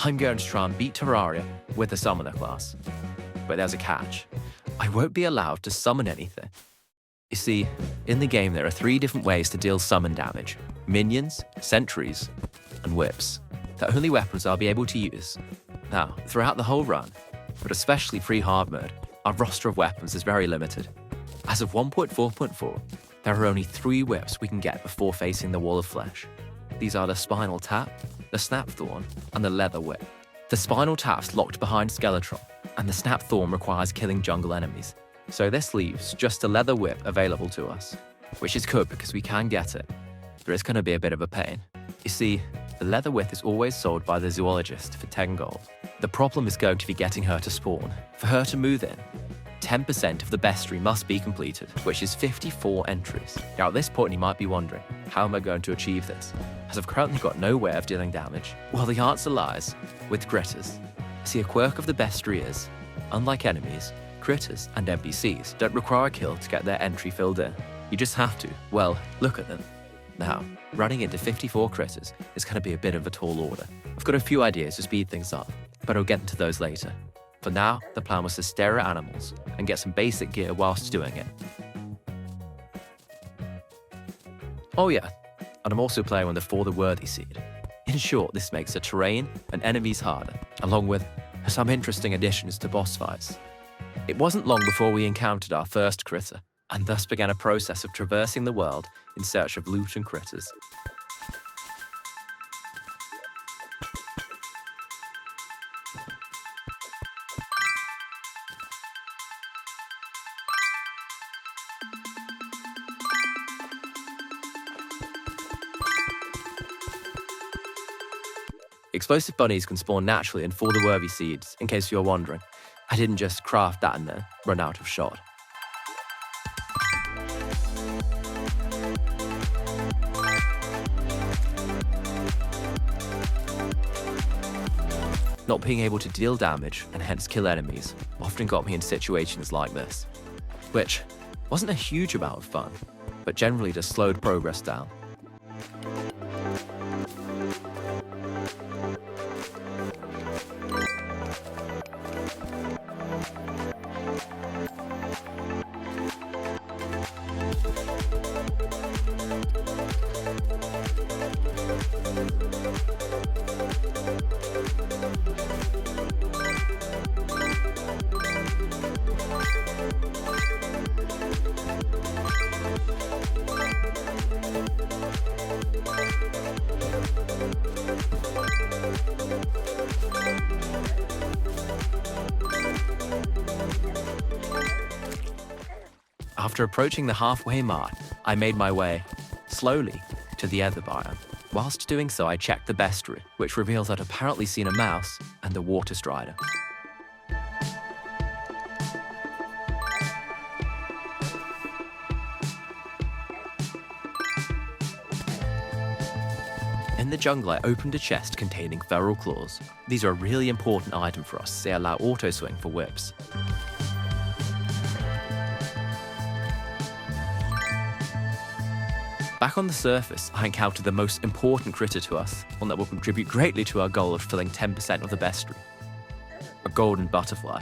I'm going to try and beat Terraria with the summoner class. But there's a catch. I won't be allowed to summon anything. You see, in the game there are 3 different ways to deal summon damage: minions, sentries, and whips. The only weapons I'll be able to use. Now, throughout the whole run, but especially pre-hard mode, our roster of weapons is very limited. As of 1.4.4, there are only 3 whips we can get before facing the wall of flesh. These are the Spinal Tap, the Snap Thorn, and the Leather Whip. The Spinal Tap's locked behind Skeletron, and the Snap Thorn requires killing jungle enemies. So this leaves just a Leather Whip available to us, which is good because we can get it, but it's going to be a bit of a pain. You see, the Leather Whip is always sold by the zoologist for 10 gold. The problem is going to be getting her to spawn. For her to move in, 10% of the bestiary must be completed, which is 54 entries. Now at this point you might be wondering, how am I going to achieve this? As I've currently got no way of dealing damage. Well, the answer lies with critters. See, a quirk of the bestiary is, unlike enemies, critters and NPCs don't require a kill to get their entry filled in. You just have to, well, look at them. Now, running into 54 critters is going to be a bit of a tall order. I've got a few ideas to speed things up, but I'll get into those later. For now, the plan was to stare at animals and get some basic gear whilst doing it. Oh yeah, and I'm also playing on the For the Worthy seed. In short, this makes the terrain and enemies harder, along with some interesting additions to boss fights. It wasn't long before we encountered our first critter, and thus began a process of traversing the world in search of loot and critters. Explosive bunnies can spawn naturally in For the Worthy seeds, in case you're wondering. I didn't just craft that and then run out of shot. Not being able to deal damage and hence kill enemies often got me in situations like this, which wasn't a huge amount of fun, but generally just slowed progress down. After approaching the halfway mark, I made my way, slowly, to the other biome. Whilst doing so, I checked the bestiary, which reveals I'd apparently seen a mouse and a water strider. In the jungle, I opened a chest containing feral claws. These are a really important item for us, they allow auto swing for whips. Back on the surface, I encountered the most important critter to us, one that will contribute greatly to our goal of filling 10% of the bestiary. A golden butterfly.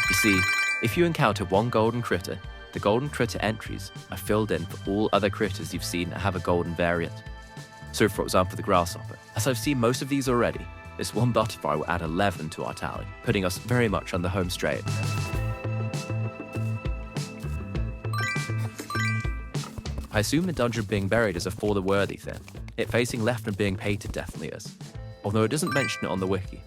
You see, if you encounter one golden critter, the golden critter entries are filled in for all other critters you've seen that have a golden variant. So for example, the grasshopper. As I've seen most of these already, this one butterfly will add 11 to our tally, putting us very much on the home straight. I assume the dungeon being buried is a For the Worthy thing. It facing left and being painted definitely is, although it doesn't mention it on the wiki.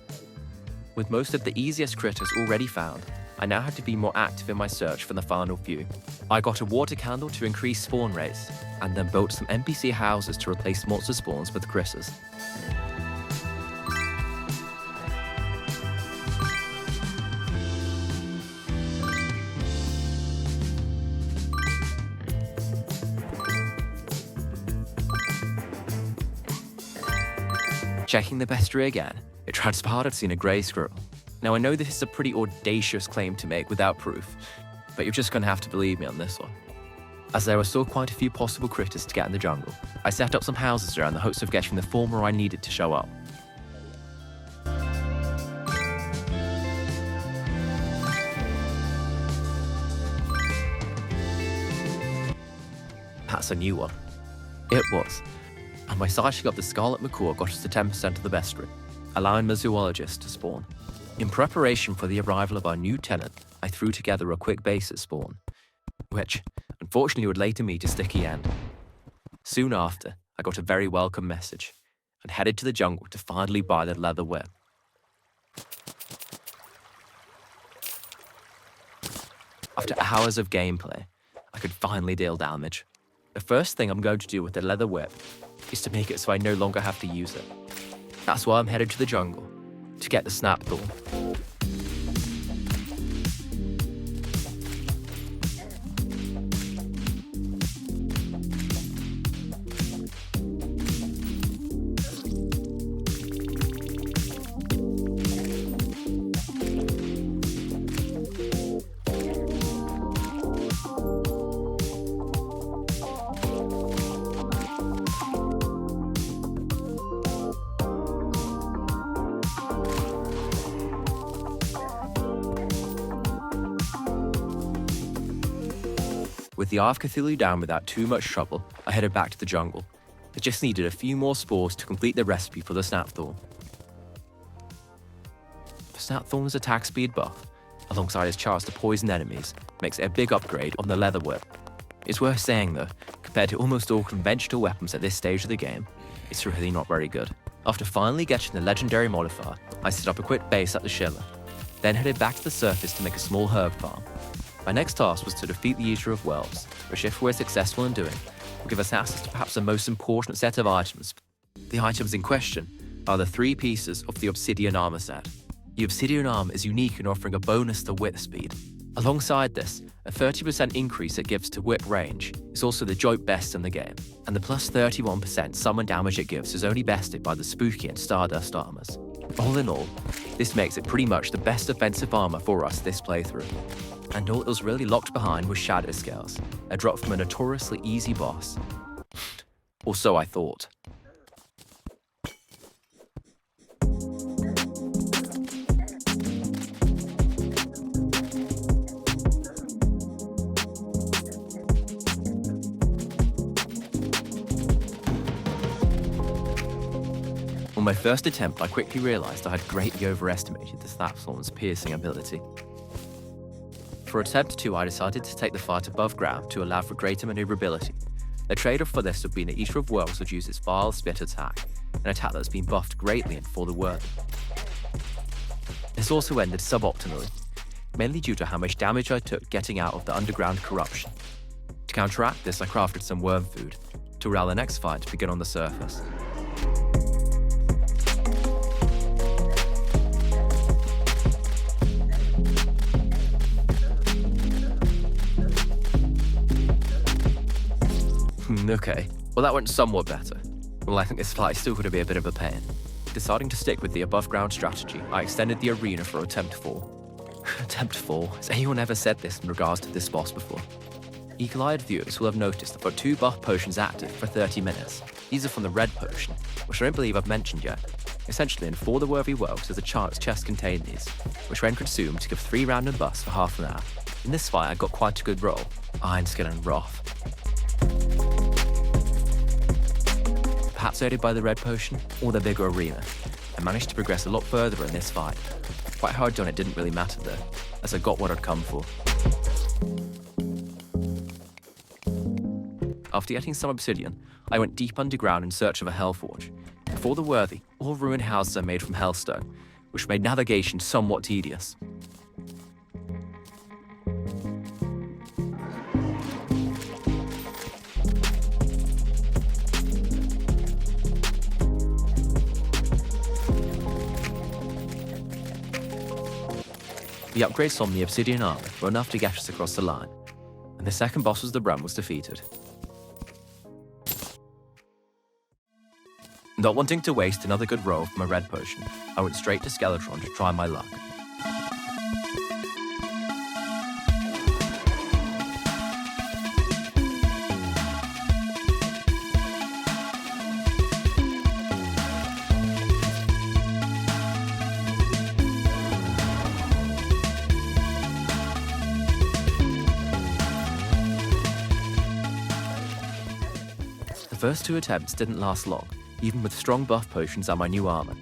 With most of the easiest critters already found, I now had to be more active in my search for the final few. I got a water candle to increase spawn rates, and then built some NPC houses to replace monster spawns with critters. Checking the bestiary again, it transpired I'd seen a grey squirrel. Now I know this is a pretty audacious claim to make without proof, but you're just going to have to believe me on this one. As there were still quite a few possible critters to get in the jungle, I set up some houses around the hopes of getting the former I needed to show up. that's a new one. It was. And by sighting up the Scarlet Macaw got us to 10% of the bestiary, allowing the zoologist to spawn. In preparation for the arrival of our new tenant, I threw together a quick basis spawn, which, unfortunately, would later meet a sticky end. Soon after, I got a very welcome message, and headed to the jungle to finally buy the leather whip. After hours of gameplay, I could finally deal damage. The first thing I'm going to do with the leather whip is to make it so I no longer have to use it. That's why I'm headed to the jungle, to get the snap thorn. With the Eye of Cthulhu down without too much trouble, I headed back to the jungle. I just needed a few more spores to complete the recipe for the Snapthorn. The Snapthorn's attack speed buff, alongside his chance to poison enemies, makes it a big upgrade on the leather whip. It's worth saying though, compared to almost all conventional weapons at this stage of the game, it's really not very good. After finally getting the legendary modifier, I set up a quick base at the Schiller, then headed back to the surface to make a small herb farm. My next task was to defeat the Eater of Worlds, which if we're successful in doing, will give us access to perhaps the most important set of items. The items in question are the 3 pieces of the Obsidian Armor set. The Obsidian Armor is unique in offering a bonus to whip speed. Alongside this, a 30% increase it gives to whip range is also the joint best in the game, and the plus 31% summon damage it gives is only bested by the Spooky and Stardust armors. All in all, this makes it pretty much the best offensive armor for us this playthrough. And all it was really locked behind was Shadow Scales, a drop from a notoriously easy boss. Or so I thought. On my first attempt, I quickly realised I had greatly overestimated the Snapthorn's piercing ability. For attempt 2, I decided to take the fight above ground to allow for greater maneuverability. The trade-off for this would be that Eater of Worlds would use its vile spit attack, an attack that's been buffed greatly and for the worthy. This also ended suboptimally, mainly due to how much damage I took getting out of the underground corruption. To counteract this, I crafted some worm food, to allow the next fight to begin on the surface. Okay, well that went somewhat better. Well, I think this fight is still going to be a bit of a pain. Deciding to stick with the above ground strategy, I extended the arena for attempt 4. Attempt 4? Has anyone ever said this in regards to this boss before? Eagle-eyed viewers will have noticed I've got 2 buff potions active for 30 minutes. These are from the red potion, which I don't believe I've mentioned yet. Essentially, in For the Worthy Worlds, there's a chance chests contain these, which when consumed give 3 random buffs for half an hour. In this fight, I got quite a good roll, Iron Skin and Wrath. Perhaps aided by the red potion or the bigger arena, I managed to progress a lot further in this fight. Quite hard done, it didn't really matter though, as I got what I'd come for. After getting some obsidian, I went deep underground in search of a Hellforge. For the worthy, all ruined houses are made from Hellstone, which made navigation somewhat tedious. The upgrades on the Obsidian Armor were enough to get us across the line, and the second boss of the run was defeated. Not wanting to waste another good roll from a red potion, I went straight to Skeletron to try my luck. first 2 attempts didn't last long, even with strong buff potions and my new armor.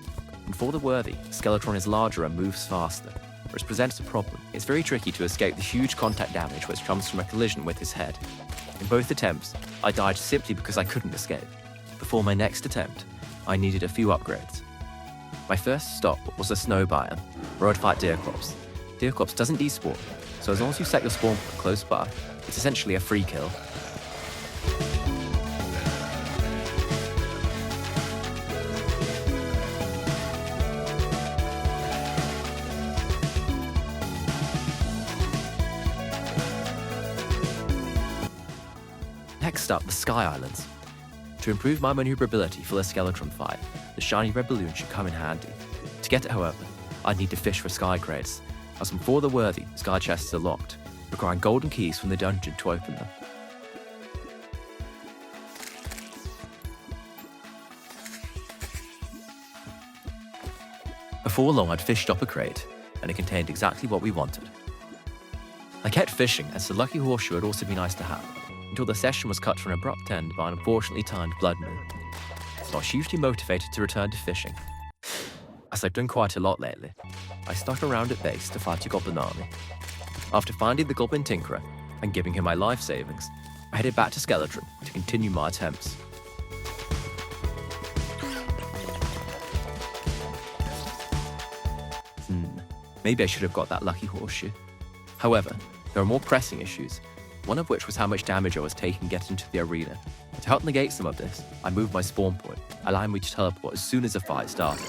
And for the worthy, Skeletron is larger and moves faster, which presents a problem. It's very tricky to escape the huge contact damage which comes from a collision with his head. In both attempts, I died simply because I couldn't escape. Before my next attempt, I needed a few upgrades. My first stop was a snow biome, where I'd fight Deerclops. Deerclops doesn't despawn, so as long as you set your spawn point close by, it's essentially a free kill. Next up, the Sky Islands. To improve my maneuverability for the Skeletron fight, the shiny red balloon should come in handy. To get it, however, I'd need to fish for sky crates, as for the worthy, sky chests are locked, requiring golden keys from the dungeon to open them. Before long, I'd fished up a crate, and it contained exactly what we wanted. I kept fishing, as the lucky horseshoe would also be nice to have, until the session was cut to an abrupt end by an unfortunately timed blood moon. So I was hugely motivated to return to fishing. As I've done quite a lot lately, I stuck around at base to fight a goblin army. After finding the goblin tinkerer and giving him my life savings, I headed back to Skeletron to continue my attempts. Maybe I should have got that lucky horseshoe. However, there are more pressing issues, one of which was how much damage I was taking getting into the arena. To help negate some of this, I moved my spawn point, allowing me to teleport as soon as the fight started.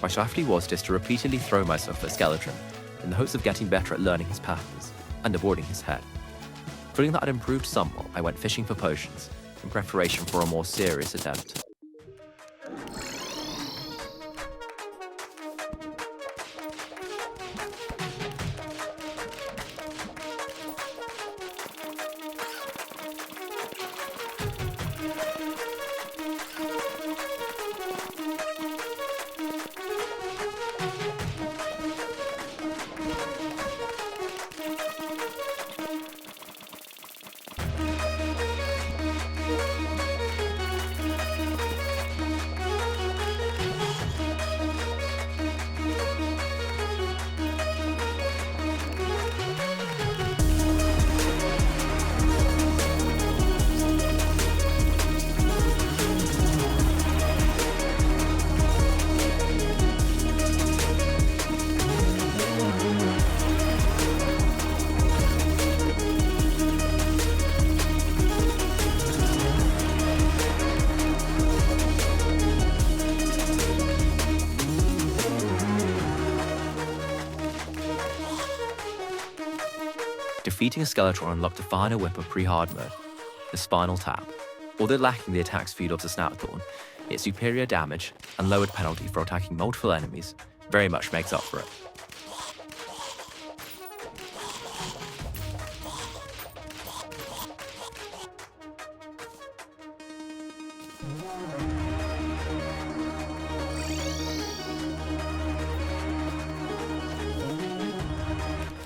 My strategy was just to repeatedly throw myself at Skeletron, in the hopes of getting better at learning his patterns and avoiding his head. Feeling that I'd improved somewhat, I went fishing for potions, in preparation for a more serious attempt. Defeating a Skeletron unlocked a final whip of pre-hard mode, the Spinal Tap. Although lacking the attack speed of the Snapthorn, its superior damage and lowered penalty for attacking multiple enemies very much makes up for it.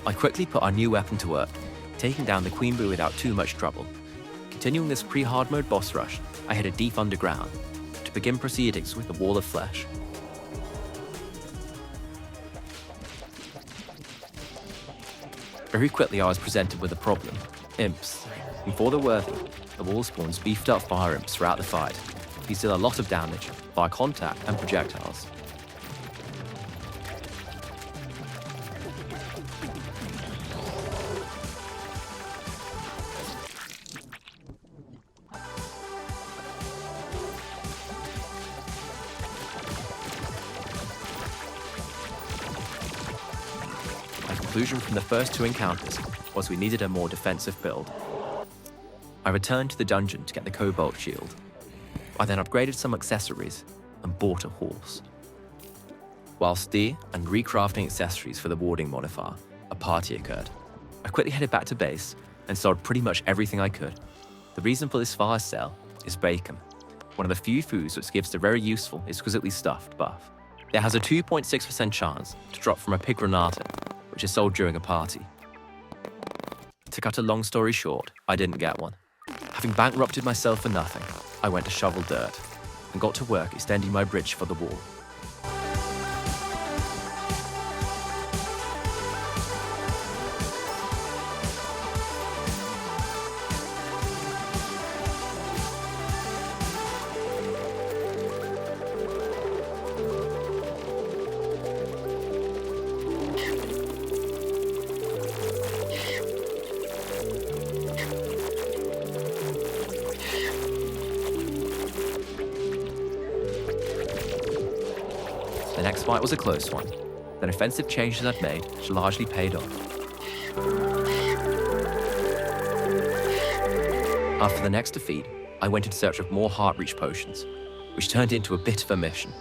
I quickly put our new weapon to work, taking down the Queen Bee without too much trouble. Continuing this pre-hard mode boss rush, I headed deep underground to begin proceedings with the Wall of Flesh. Very quickly I was presented with a problem: imps. And for the worthy, the wall spawns beefed up fire imps throughout the fight. These deal a lot of damage via contact and projectiles. The conclusion from the first 2 encounters was we needed a more defensive build. I returned to the dungeon to get the Cobalt Shield. I then upgraded some accessories and bought a horse. Whilst and recrafting accessories for the warding modifier, a party occurred. I quickly headed back to base and sold pretty much everything I could. The reason for this fire sale is bacon, one of the few foods which gives the very useful, exquisitely stuffed buff. It has a 2.6% chance to drop from a pig granata, which is sold during a party. To cut a long story short, I didn't get one. Having bankrupted myself for nothing, I went to shovel dirt and got to work extending my bridge for the wall. The next fight was a close one. The defensive changes I'd made largely paid off. After the next defeat, I went in search of more heart reach potions, which turned into a bit of a mission.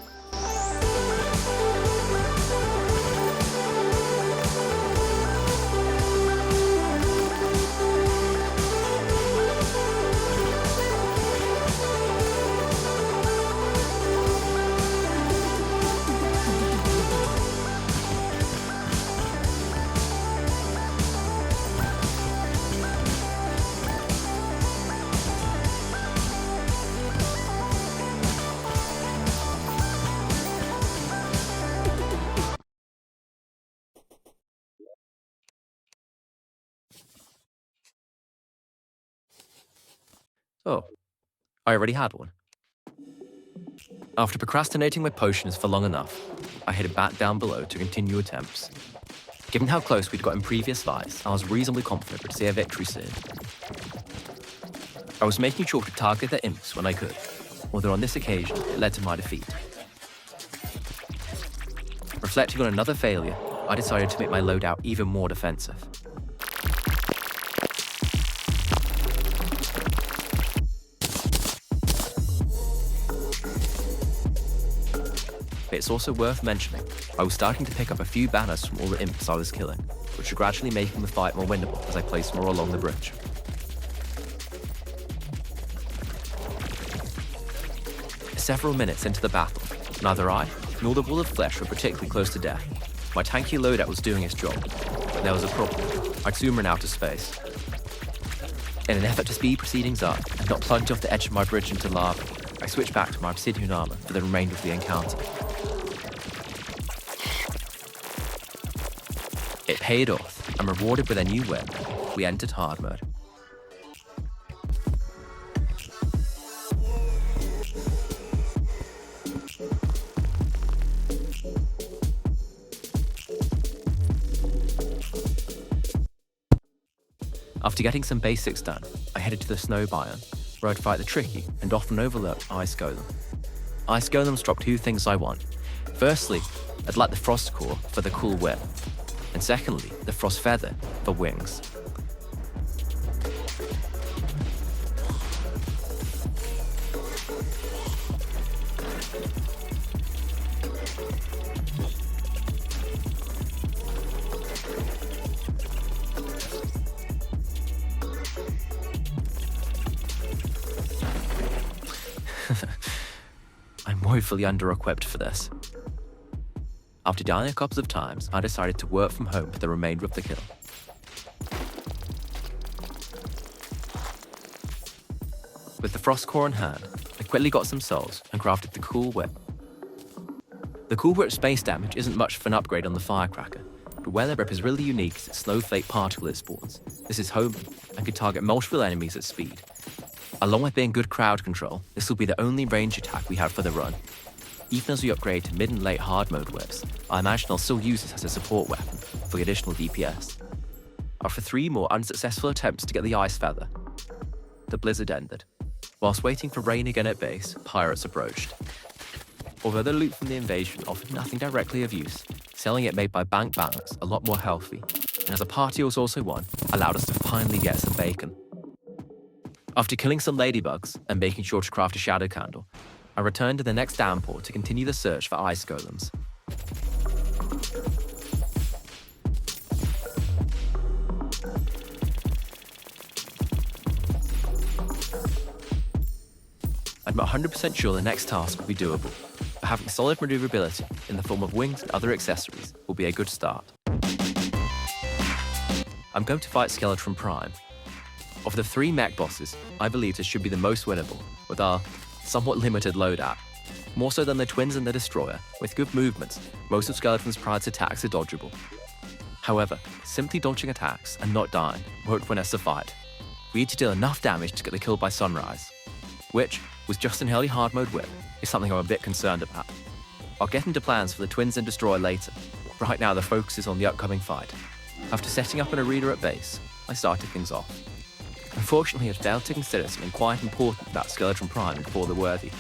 Oh, I already had one. After procrastinating my potions for long enough, I headed back down below to continue attempts. Given how close we'd got in previous fights, I was reasonably confident we'd see a victory soon. I was making sure to target their imps when I could, although on this occasion it led to my defeat. Reflecting on another failure, I decided to make my loadout even more defensive. It's also worth mentioning, I was starting to pick up a few banners from all the imps I was killing, which were gradually making the fight more winnable as I placed more along the bridge. Several minutes into the battle, neither I nor the wall of flesh were particularly close to death. My tanky loadout was doing its job, but there was a problem. I'd soon run out of space. In an effort to speed proceedings up and not plunge off the edge of my bridge into lava, I switched back to my obsidian armor for the remainder of the encounter. It paid off, and rewarded with a new win, we entered Hardmode. After getting some basics done, I headed to the snow biome, where I'd fight the tricky and often overlooked Ice Golem. Ice Golems drop two things I want. Firstly, I'd like the Frost Core for the cool whip, and secondly, the Frost Feather for wings. I'm woefully under-equipped for this. After dying a couple of times, I decided to work from home for the remainder of the kill. With the Frost Core in hand, I quickly got some souls and crafted the Cool Whip. The Cool Whip's base damage isn't much of an upgrade on the Firecracker, but where the whip is really unique is its snowflake particle it spawns. This is homing and can target multiple enemies at speed. Along with being good crowd control, this will be the only range attack we have for the run. Even as we upgrade to mid and late hard mode whips, I imagine I'll still use this as a support weapon for the additional DPS. After 3 more unsuccessful attempts to get the Ice Feather, the blizzard ended. Whilst waiting for rain again at base, pirates approached. Although the loot from the invasion offered nothing directly of use, selling it made by bank balance a lot more healthy, and as a party was also won, allowed us to finally get some bacon. After killing some ladybugs and making sure to craft a shadow candle, I returned to the next downpour to continue the search for ice golems. I'm 100% sure the next task will be doable, but having solid maneuverability in the form of wings and other accessories will be a good start. I'm going to fight Skeletron Prime. Of the 3 mech bosses, I believe this should be the most winnable, with our somewhat limited loadout. More so than the twins and the destroyer, with good movements, most of Skeletron's Pride's attacks are dodgeable. However, simply dodging attacks and not dying won't win us the fight. We need to deal enough damage to get the kill by sunrise, which, with just an early hard mode whip, is something I'm a bit concerned about. I'll get into plans for the twins and destroyer later. Right now the focus is on the upcoming fight. After setting up an arena at base, I started things off. Unfortunately, I failed to consider something quite important about Skeletron Prime before the worthy.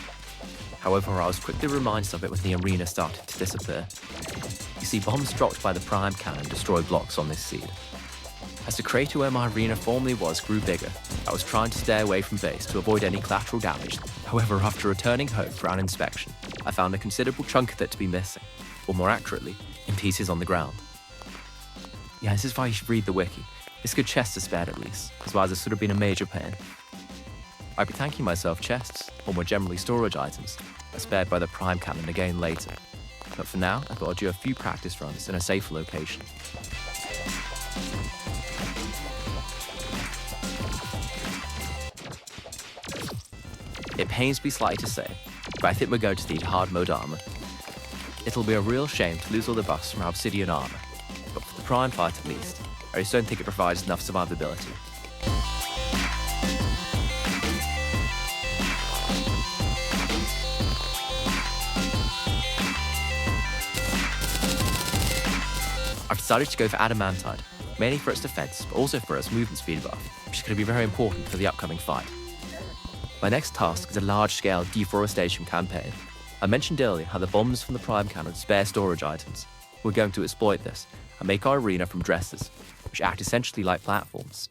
However, I was quickly reminded of it when the arena started to disappear. You see, bombs dropped by the Prime cannon destroy blocks on this seed. As the crater where my arena formerly was grew bigger, I was trying to stay away from base to avoid any collateral damage. However, after returning home for an inspection, I found a considerable chunk of it to be missing, or more accurately, in pieces on the ground. Yeah, this is why you should read the wiki. This good chest is spared at least, as well as this would have been a major pain. I'd be thanking myself chests, or more generally storage items, are spared by the Prime cannon again later. But for now, I thought I'd do a few practice runs in a safer location. It pains me slightly to say, but I think we're going to need hard mode armor. It'll be a real shame to lose all the buffs from our obsidian armor, but for the Prime fight at least, I just don't think it provides enough survivability. I've decided to go for Adamantite, mainly for its defense, but also for its movement speed buff, which is going to be very important for the upcoming fight. My next task is a large-scale deforestation campaign. I mentioned earlier how the bombs from the Prime cannon spare storage items. We're going to exploit this and make our arena from dressers, which act essentially like platforms.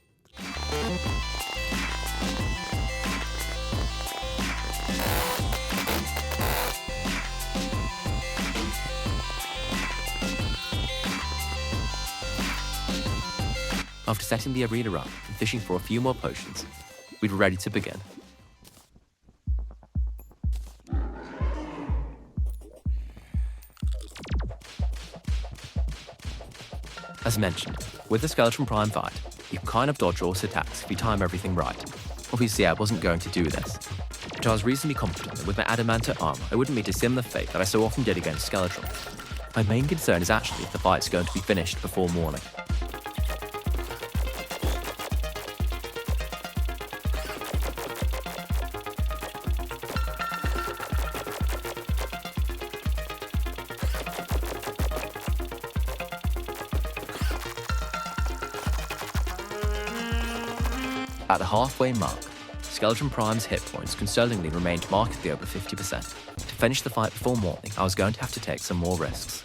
After setting the arena up and fishing for a few more potions, we were ready to begin. As mentioned, with the Skeletron Prime fight, you can kind of dodge all its attacks if you time everything right. Obviously, I wasn't going to do this, but I was reasonably confident that with my adamantite armor, I wouldn't meet a similar fate that I so often did against Skeletron. My main concern is actually if the fight's going to be finished before morning. At the halfway mark, Skeletron Prime's hit points concerningly remained markedly over 50%. To finish the fight before morning, I was going to have to take some more risks.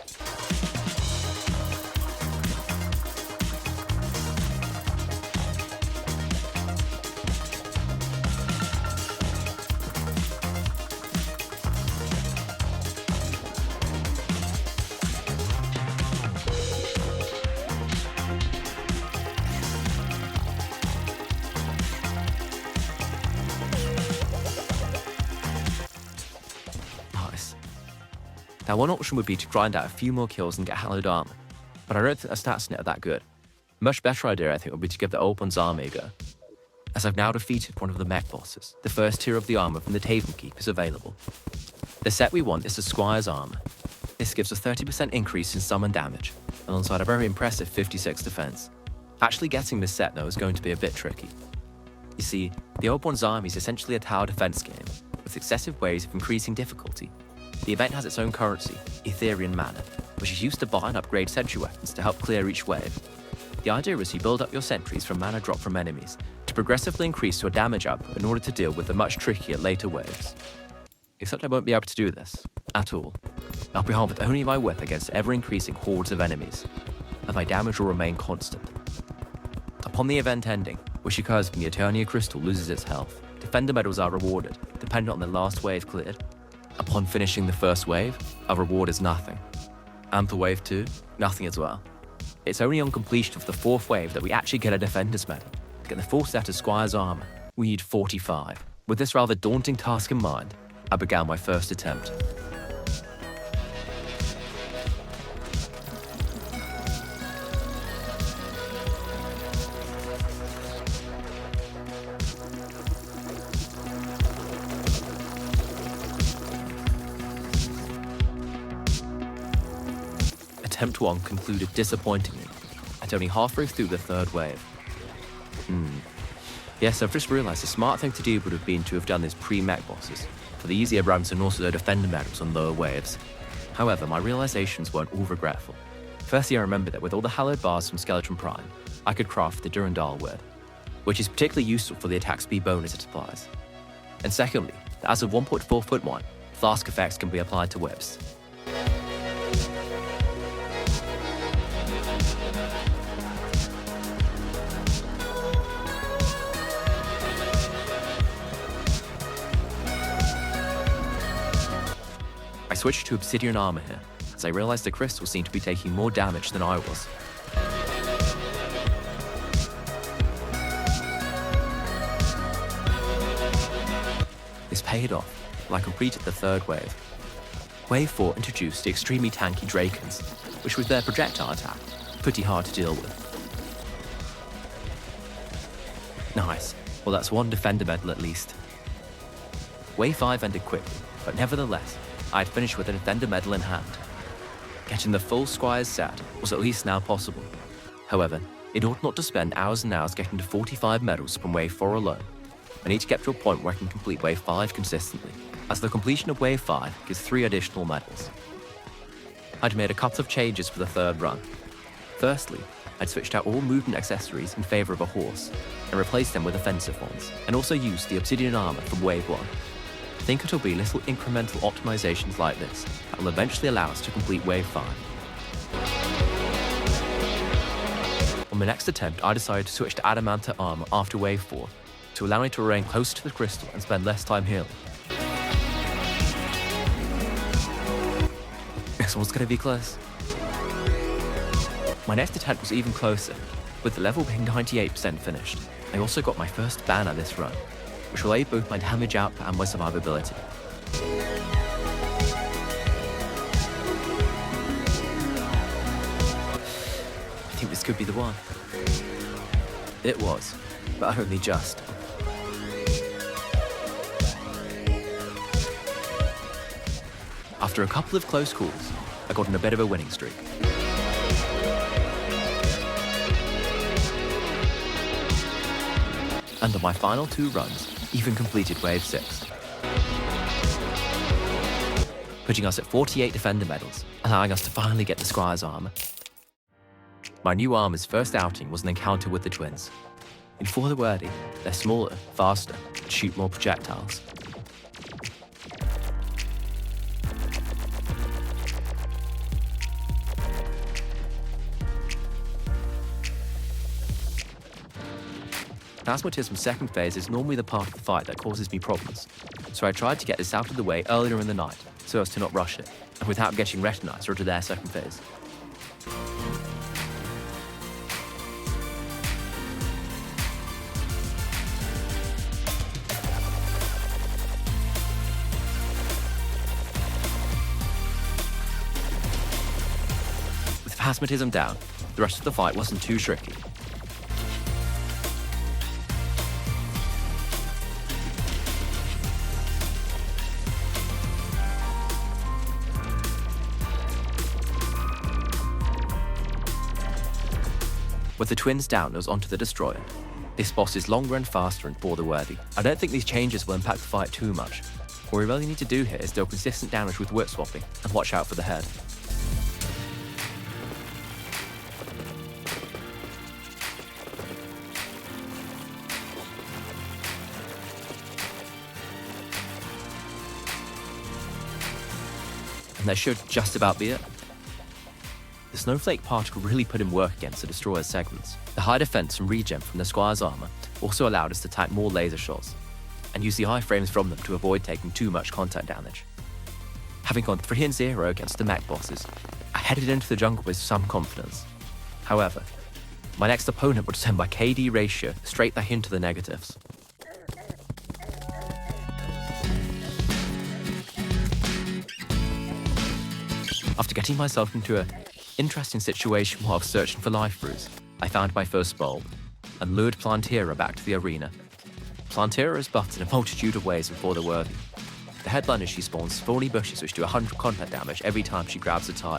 Now, one option would be to grind out a few more kills and get hallowed armor, but I don't think the stats in it are that good. A much better idea, I think, would be to give the old one's armor a go. As I've now defeated one of the mech bosses, the first tier of the armor from the Taven Keep is available. The set we want is the Squire's armor. This gives a 30% increase in summon damage, alongside a very impressive 56 defense. Actually getting this set, though, is going to be a bit tricky. You see, the old one's army is essentially a tower defense game, with successive ways of increasing difficulty. The event has its own currency, Ethereal Mana, which is used to buy and upgrade sentry weapons to help clear each wave. The idea is you build up your sentries from mana drop from enemies to progressively increase your damage up in order to deal with the much trickier later waves. Except I won't be able to do this, at all. I'll be armed with only my whip against ever-increasing hordes of enemies, and my damage will remain constant. Upon the event ending, which occurs when the Eternia Crystal loses its health, Defender medals are rewarded, dependent on the last wave cleared. Upon finishing the first wave, our reward is nothing. And for wave 2, nothing as well. It's only on completion of the 4th wave that we actually get a Defender's medal. To get the full set of Squire's armor, we need 45. With this rather daunting task in mind, I began my first attempt. Attempt 1 concluded disappointingly, at only halfway through the third wave. Yes, I've just realised the smart thing to do would have been to have done this pre-mech bosses, for the easier ramps and also the defender medals on lower waves. However, my realisations weren't all regretful. Firstly, I remembered that with all the hallowed bars from Skeletron Prime, I could craft the Durandal with, which is particularly useful for the attack speed bonus it supplies. And secondly, that as of 1.4 foot wide, flask effects can be applied to whips. I switched to obsidian armor here, as I realized the crystals seemed to be taking more damage than I was. This paid off, and I completed the third wave. Wave 4 introduced the extremely tanky Drakens, which with their projectile attack, pretty hard to deal with. Nice, well that's one defender medal at least. Wave 5 ended quickly, but nevertheless, I had finished with a defender medal in hand. Getting the full Squire's set was at least now possible. However, in order not to spend hours and hours getting to 45 medals from Wave 4 alone, I need to get to a point where I can complete Wave 5 consistently, as the completion of Wave 5 gives 3 additional medals. I'd made a couple of changes for the third run. Firstly, I'd switched out all movement accessories in favour of a horse, and replaced them with offensive ones, and also used the obsidian armour from Wave 1. I think it'll be little incremental optimizations like this that will eventually allow us to complete Wave 5. On my next attempt, I decided to switch to adamantite armor after Wave 4 to allow me to remain closer to the crystal and spend less time healing. This one's gonna be close. My next attempt was even closer, with the level being 98% finished. I also got my first banner this run, which will aid both my damage output and my survivability. I think this could be the one. It was, but only just. After a couple of close calls, I got on a bit of a winning streak. And on my final 2 runs, even completed Wave 6. Putting us at 48 defender medals, allowing us to finally get the Squire's armor. My new armor's first outing was an encounter with the twins. In For the Worthy, they're smaller, faster, and shoot more projectiles. Asthmatism's second phase is normally the part of the fight that causes me problems, so I tried to get this out of the way earlier in the night so as to not rush it, and without getting recognized or to their second phase. With asthmatism down, the rest of the fight wasn't too tricky. With the twins down, it was onto the Destroyer. This boss is longer and faster and For the Worthy. I don't think these changes will impact the fight too much. What we really need to do here is deal consistent damage with whip swapping, and watch out for the head. And that should just about be it. The Snowflake particle really put in work against the Destroyer's segments. The high defense and regen from the Squire's armor also allowed us to tank more laser shots, and use the iframes from them to avoid taking too much contact damage. Having gone 3-0 against the mech bosses, I headed into the jungle with some confidence. However, my next opponent would send my KD ratio straight back into the negatives. After getting myself into an interesting situation while searching for life brews, I found my first bulb and lured Plantera back to the arena. Plantera is buffed in a multitude of ways before the worthy. The headline is she spawns thorny bushes which do 100 contact damage every time she grabs a tile.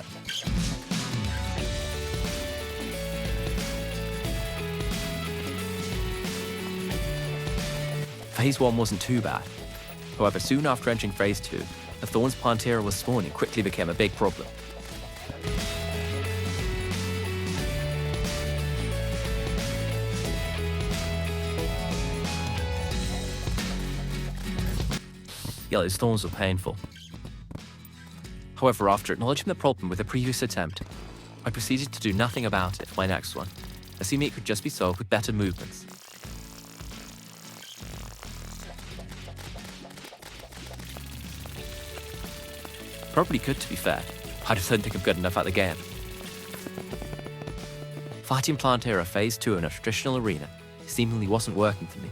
Phase 1 wasn't too bad. However, soon after entering Phase 2, the thorns Plantera was spawning quickly became a big problem. Yeah, those thorns were painful. However, after acknowledging the problem with the previous attempt, I proceeded to do nothing about it for my next one, assuming it could just be solved with better movements. Probably could, to be fair. I just don't think I'm good enough at the game. Fighting Plantera Phase 2 in a traditional arena seemingly wasn't working for me.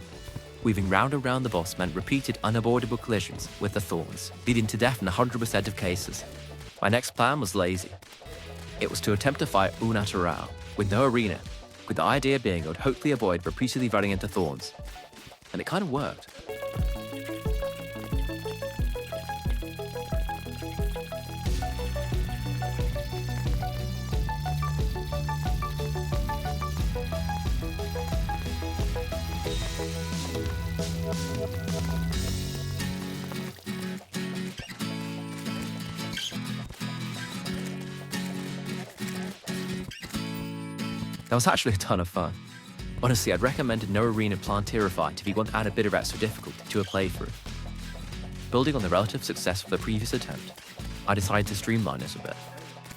Weaving round and round the boss meant repeated unavoidable collisions with the thorns, leading to death in 100% of cases. My next plan was lazy. It was to attempt to fight una Terraria with no arena, with the idea being I would hopefully avoid repeatedly running into thorns. And it kind of worked. That was actually a ton of fun. Honestly, I'd recommend no arena Plantera fight if you want to add a bit of extra difficulty to a playthrough. Building on the relative success of the previous attempt, I decided to streamline it a bit.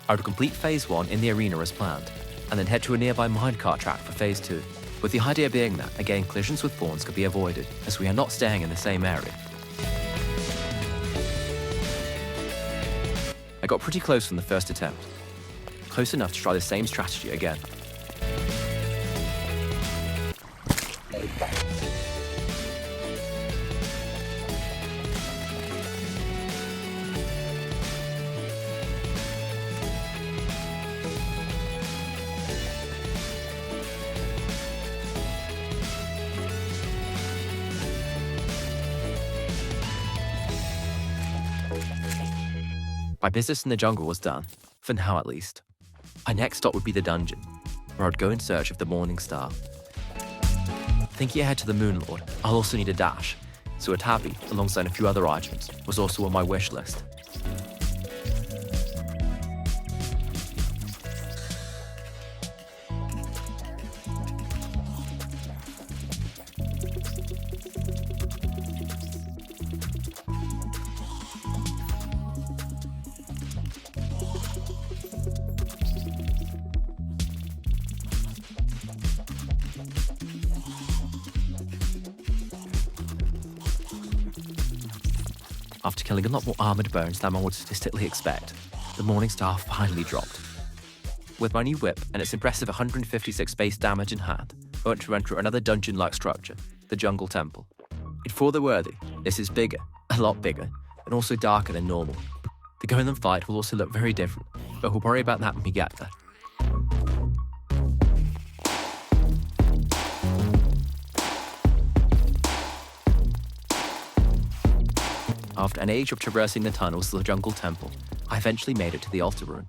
I would complete Phase 1 in the arena as planned, and then head to a nearby minecart track for Phase 2, with the idea being that, again, collisions with thorns could be avoided, as we are not staying in the same area. I got pretty close from the first attempt, close enough to try the same strategy again. My business in the jungle was done, for now at least. My next stop would be the dungeon, where I'd go in search of the Morning Star. Thinking ahead to the Moon Lord, I'll also need a dash, so a tabby, alongside a few other items, was also on my wish list. After killing a lot more armoured bones than one would statistically expect, the Morning Star finally dropped. With my new whip and its impressive 156 base damage in hand, I went to enter another dungeon-like structure, the Jungle Temple. For the worthy, this is bigger, a lot bigger, and also darker than normal. The Golem fight will also look very different, but we'll worry about that when we get there. After an age of traversing the tunnels to the Jungle Temple, I eventually made it to the altar room.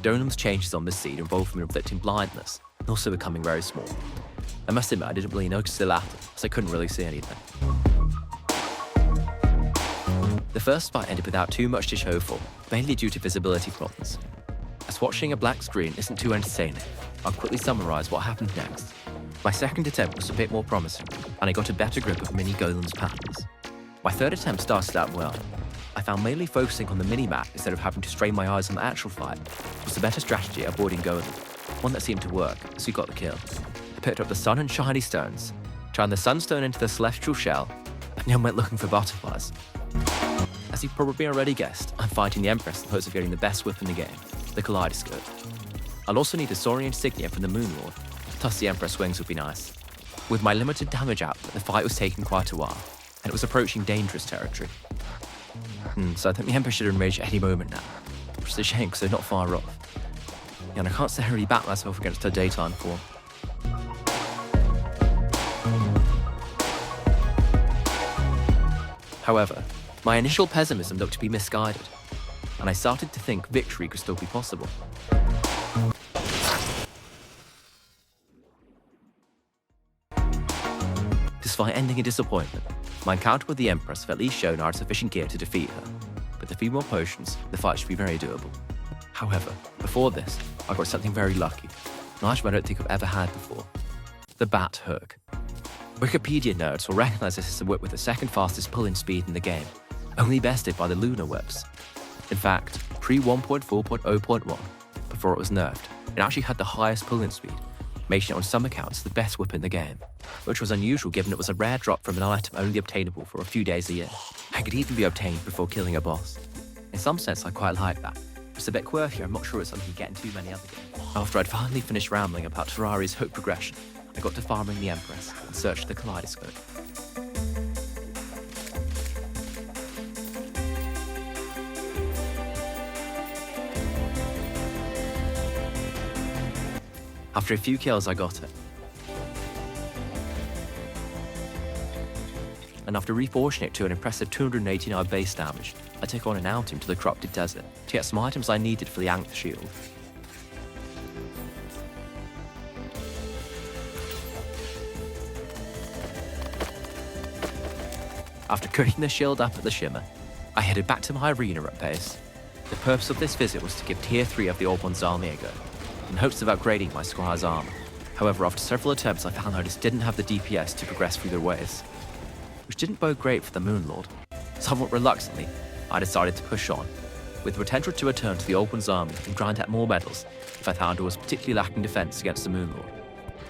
Dolem's changes on this scene involved me inflicting blindness, and also becoming very small. I must admit I didn't really notice the latter, as I couldn't really see anything. The first fight ended without too much to show for, mainly due to visibility problems. As watching a black screen isn't too entertaining, I'll quickly summarise what happened next. My second attempt was a bit more promising, and I got a better grip of Mini Golem's patterns. My third attempt started out well. I found mainly focusing on the mini-map instead of having to strain my eyes on the actual fight was the better strategy at avoiding Golem, one that seemed to work, as we got the kill. I picked up the sun and shiny stones, turned the sunstone into the celestial shell, and then went looking for butterflies. As you've probably already guessed, I'm fighting the Empress in hopes of getting the best whip in the game, the Kaleidoscope. I'll also need a Saurian insignia from the Moon Lord, plus the Empress wings would be nice. With my limited damage output, the fight was taking quite a while, and it was approaching dangerous territory. So I think the Empress should emerge at any moment now. which is a shame because they're not far off. And I can't necessarily back myself against her daytime form. However, my initial pessimism looked to be misguided, and I started to think victory could still be possible. Despite ending in disappointment, my encounter with the Empress have at least shown I had sufficient gear to defeat her. With a few more potions, the fight should be very doable. However, before this, I got something very lucky, an item I don't think I've ever had before. The Bat Hook. Wikipedia nerds will recognise this as a whip with the second fastest pulling speed in the game, only bested by the Lunar whips. In fact, pre-1.4.0.1, before it was nerfed, it actually had the highest pulling speed, making it on some accounts the best whip in the game, which was unusual given it was a rare drop from an item only obtainable for a few days a year, and could even be obtained before killing a boss. In some sense I quite like that. It's a bit quirky, I'm not sure it's something you get in too many other games. After I'd finally finished rambling about Terraria's hook progression, I got to farming the Empress and searched the kaleidoscope. After a few kills I got it. And after reforging it to an impressive 289 base damage, I took on an outing to the corrupted desert to get some items I needed for the Ankh shield. After cooking the shield up at the Shimmer, I headed back to my arena at base. The purpose of this visit was to give tier 3 of the Orb on Zalmi a go, in hopes of upgrading my Squire's armor. However, after several attempts I found I just didn't have the DPS to progress through the ways, which didn't bode great for the Moonlord. Somewhat reluctantly, I decided to push on, with the potential to return to the Old One's army and grind out more medals if I found I was particularly lacking defense against the Moonlord.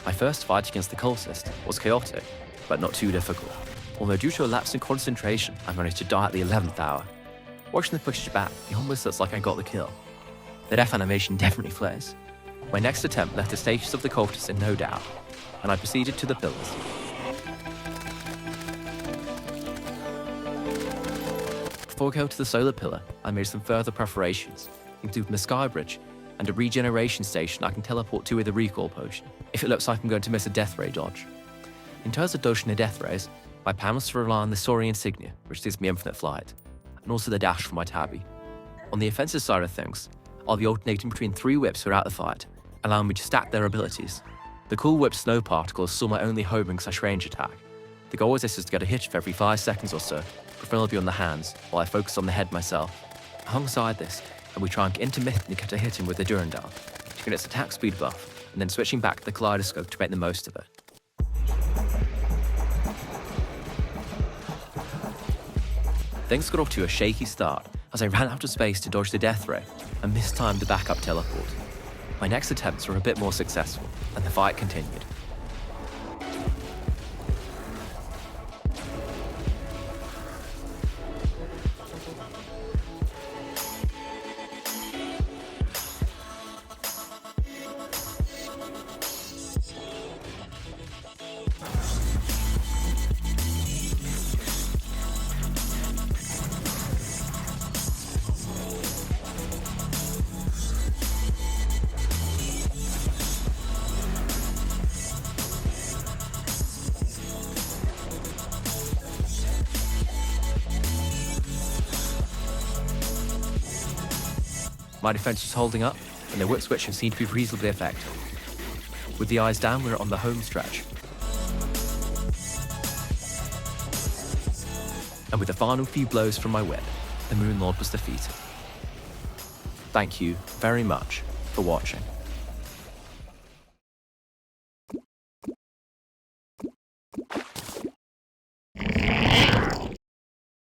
My first fight against the cultist was chaotic, but not too difficult. Although due to a lapse in concentration, I managed to die at the 11th hour. Watching the push back, it almost looks like I got the kill. The death animation definitely flares. My next attempt left the status of the cultist in no doubt, and I proceeded to the pillars. Before going to the solar pillar, I made some further preparations, including a sky bridge and a regeneration station I can teleport to with a recall potion, if it looks like I'm going to miss a death ray dodge. In terms of dodging the death rays, my plan was to rely on the Sauri insignia, which gives me infinite flight, and also the dash for my tabby. On the offensive side of things, I'll be alternating between 3 whips throughout the fight, allowing me to stack their abilities. The Cool Whip Snow Particle is still my only homing/range attack. The goal is this is to get a hit for every 5 seconds or so, preferably on the hands, while I focus on the head myself. Alongside this, and we try and intermittently get a hit in with the Durandal, to get its attack speed buff, and then switching back to the Kaleidoscope to make the most of it. Things got off to a shaky start as I ran out of space to dodge the death ray and mistimed the backup teleport. My next attempts were a bit more successful, and the fight continued. My defense was holding up, and the whip switching seemed to be reasonably effective. With the eyes down, we were on the home stretch. And with the final few blows from my whip, the Moonlord was defeated. Thank you very much for watching.